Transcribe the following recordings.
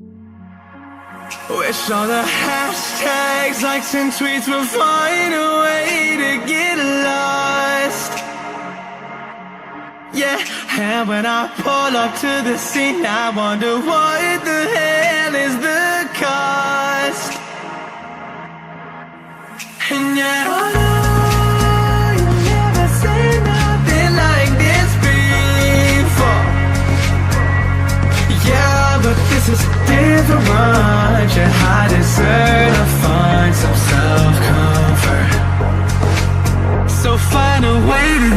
Wish all the hashtags, likes and tweets will find a way to get lost. Yeah, and when I pull up to the scene, I wonder what the hell is the cost. And yet I know you never seen nothing like this before. Yeah, but this is different. Yeah, I deserve to find some self-comfort. So find a way to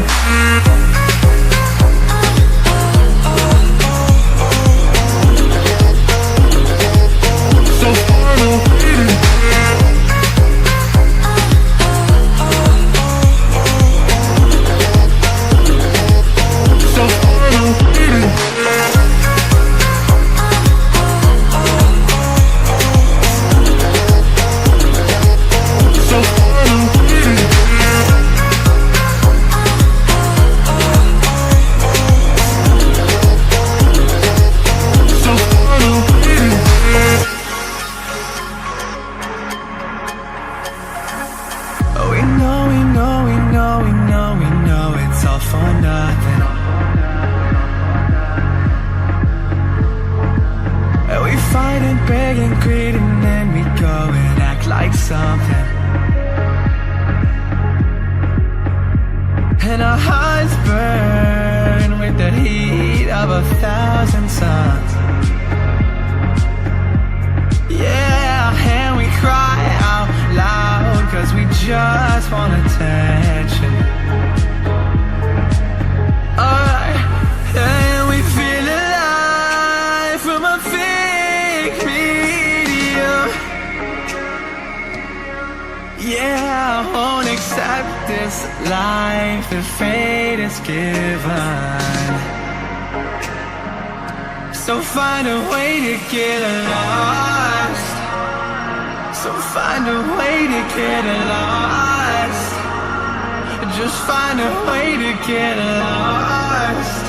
and our hearts burn with the heat of 1,000 suns. Yeah, and we cry out loud 'cause we just want attention. And we feel alive from a fake medium. Yeah, I won't accept this life that fate is given. So find a way to get lost. So find a way to get lost. Just find a way to get lost.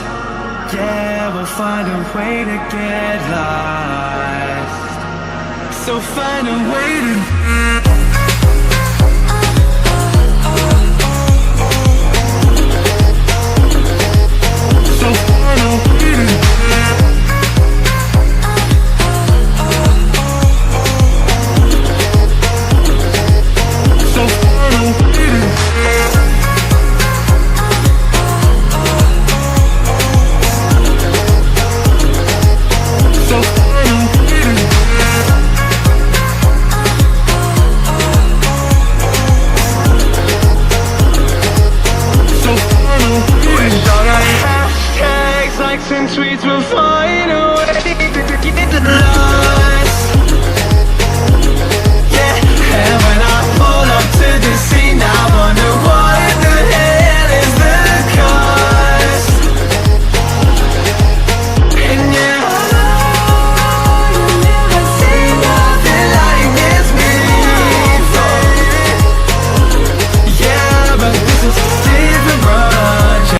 Yeah, we'll find a way to get lost. So find a way to and tweets will find